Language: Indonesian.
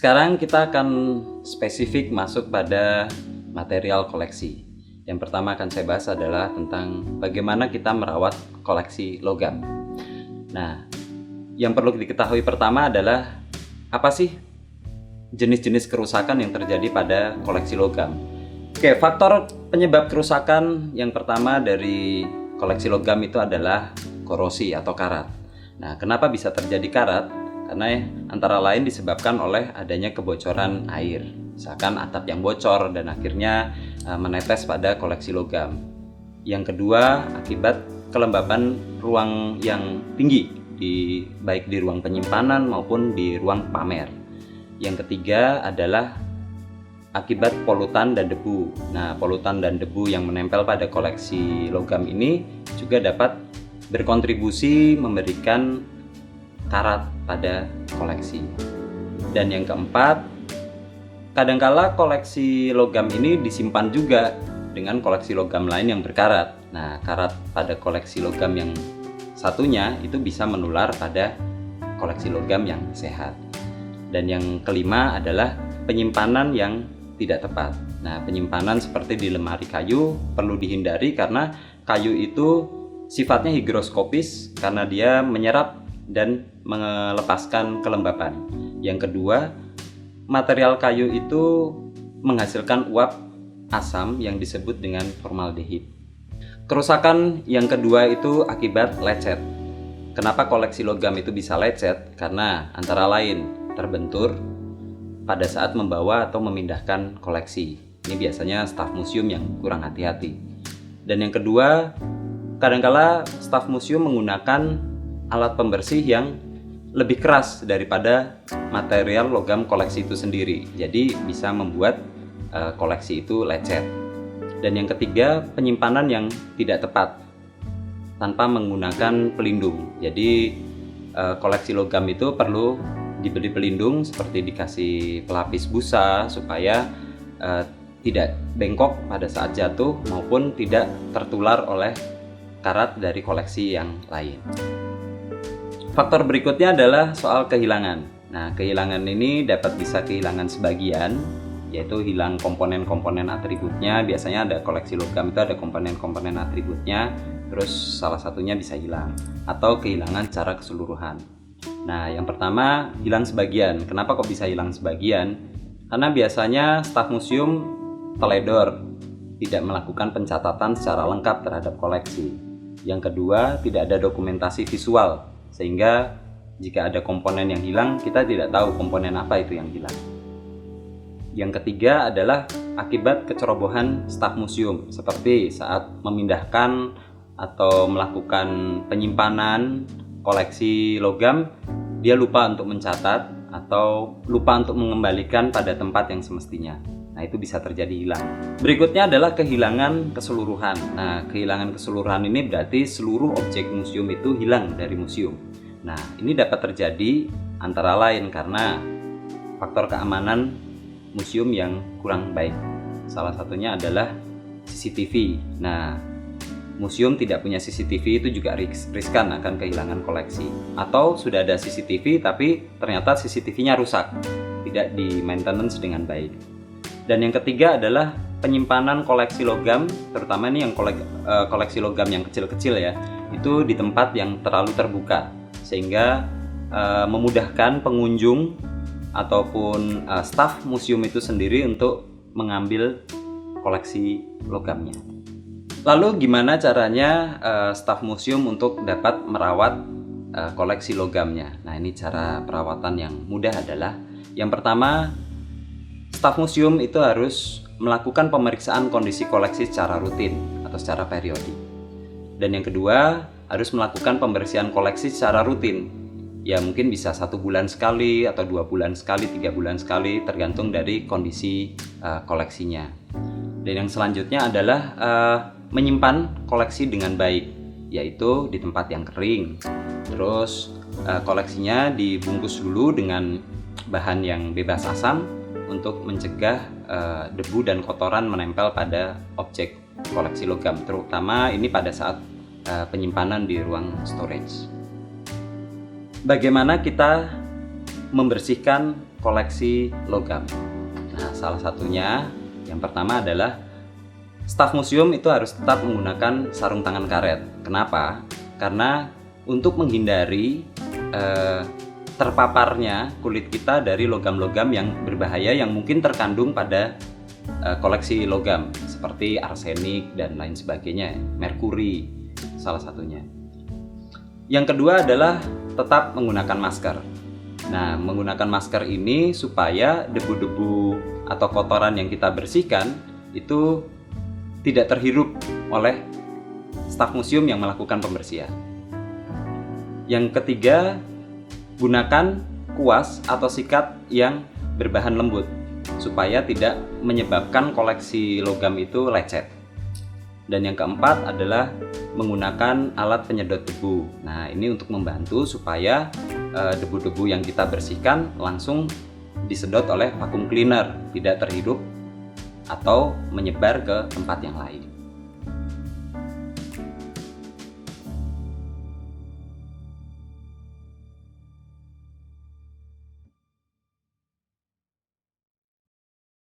Sekarang kita akan spesifik masuk pada material koleksi. Yang pertama akan saya bahas adalah tentang bagaimana kita merawat koleksi logam. Nah, yang perlu diketahui pertama adalah apa sih jenis-jenis kerusakan yang terjadi pada koleksi logam. Oke, faktor penyebab kerusakan yang pertama dari koleksi logam itu adalah korosi atau karat. Nah, kenapa bisa terjadi karat? Karena antara lain disebabkan oleh adanya kebocoran air, misalkan atap yang bocor dan akhirnya menetes pada koleksi logam. Yang kedua, akibat kelembapan ruang yang tinggi, baik di ruang penyimpanan maupun di ruang pamer. Yang ketiga adalah akibat polutan dan debu. Nah, polutan dan debu yang menempel pada koleksi logam ini juga dapat berkontribusi memberikan karat pada koleksi. Dan yang keempat, kadangkala koleksi logam ini disimpan juga dengan koleksi logam lain yang berkarat. Nah, karat pada koleksi logam yang satunya itu bisa menular pada koleksi logam yang sehat. Dan yang kelima adalah penyimpanan yang tidak tepat. Nah, penyimpanan seperti di lemari kayu perlu dihindari karena kayu itu sifatnya higroskopis karena dia menyerap dan melepaskan kelembapan. Yang kedua, material kayu itu menghasilkan uap asam yang disebut dengan formaldehid. Kerusakan yang kedua itu akibat lecet. Kenapa koleksi logam itu bisa lecet? Karena antara lain terbentur pada saat membawa atau memindahkan koleksi. Ini biasanya staf museum yang kurang hati-hati. Dan yang kedua, kadangkala staf museum menggunakan alat pembersih yang lebih keras daripada material logam koleksi itu sendiri. Jadi bisa membuat koleksi itu lecet. Dan yang ketiga, penyimpanan yang tidak tepat tanpa menggunakan pelindung. Jadi koleksi logam itu perlu diberi pelindung seperti dikasih pelapis busa supaya tidak bengkok pada saat jatuh maupun tidak tertular oleh karat dari koleksi yang lain. Faktor berikutnya adalah soal kehilangan. Nah, kehilangan ini dapat bisa kehilangan sebagian, yaitu hilang komponen-komponen atributnya. Biasanya ada koleksi logam itu ada komponen-komponen atributnya, terus salah satunya bisa hilang, atau kehilangan secara keseluruhan. Nah, yang pertama hilang sebagian. Kenapa kok bisa hilang sebagian? Karena biasanya staf museum teledor, tidak melakukan pencatatan secara lengkap terhadap koleksi. Yang kedua, tidak ada dokumentasi visual, sehingga jika ada komponen yang hilang, kita tidak tahu komponen apa itu yang hilang. Yang ketiga adalah akibat kecerobohan staf museum, seperti saat memindahkan atau melakukan penyimpanan koleksi logam, dia lupa untuk mencatat atau lupa untuk mengembalikan pada tempat yang semestinya. Nah, itu bisa terjadi hilang. Berikutnya adalah kehilangan keseluruhan. Nah, kehilangan keseluruhan ini berarti seluruh objek museum itu hilang dari museum. Nah, ini dapat terjadi antara lain karena faktor keamanan museum yang kurang baik. Salah satunya adalah CCTV. Nah, museum tidak punya CCTV itu juga riskan akan kehilangan koleksi. Atau sudah ada CCTV tapi ternyata CCTV-nya rusak, tidak di maintenance dengan baik. Dan yang ketiga adalah penyimpanan koleksi logam, terutama ini yang koleksi logam yang kecil-kecil ya, itu di tempat yang terlalu terbuka, sehingga memudahkan pengunjung ataupun staf museum itu sendiri untuk mengambil koleksi logamnya. Lalu gimana caranya staf museum untuk dapat merawat koleksi logamnya? Nah, ini cara perawatan yang mudah adalah yang pertama, staf museum itu harus melakukan pemeriksaan kondisi koleksi secara rutin atau secara periodik. Dan yang kedua, harus melakukan pembersihan koleksi secara rutin. Ya mungkin bisa 1 bulan sekali atau 2 bulan sekali, 3 bulan sekali, tergantung dari kondisi koleksinya. Dan yang selanjutnya adalah menyimpan koleksi dengan baik, yaitu di tempat yang kering. Terus koleksinya dibungkus dulu dengan bahan yang bebas asam untuk mencegah debu dan kotoran menempel pada objek koleksi logam, terutama ini pada saat penyimpanan di ruang storage. Bagaimana kita membersihkan koleksi logam. Nah, salah satunya yang pertama adalah staf museum itu harus tetap menggunakan sarung tangan karet. Kenapa? Karena untuk menghindari terpaparnya kulit kita dari logam-logam yang berbahaya yang mungkin terkandung pada koleksi logam seperti arsenik dan lain sebagainya, merkuri salah satunya. Yang kedua adalah tetap menggunakan masker. Nah, menggunakan masker ini supaya debu-debu atau kotoran yang kita bersihkan itu tidak terhirup oleh staf museum yang melakukan pembersihan. Yang ketiga, gunakan kuas atau sikat yang berbahan lembut supaya tidak menyebabkan koleksi logam itu lecet. Dan yang keempat adalah menggunakan alat penyedot debu. Nah, ini untuk membantu supaya debu-debu yang kita bersihkan langsung disedot oleh vacuum cleaner, tidak terhirup atau menyebar ke tempat yang lain.